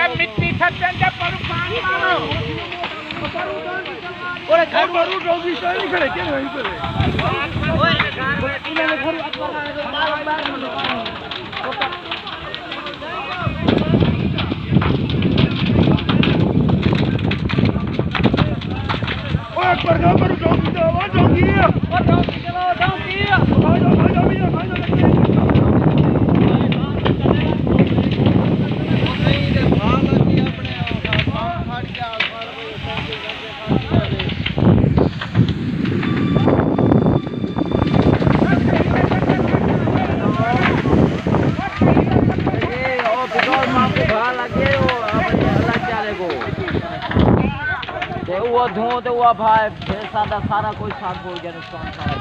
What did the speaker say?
मिट्टी छटन जब पर पानी मारो ओरे घर पर डोगी तो नहीं खड़े के वहीं पे ओए इन्होंने घर बार ओए पर डोगी तो वो डोगी चलो डोगी भाई वो धुओं तो वो भाई सारा कोई साथ हो गया नुकसान सारा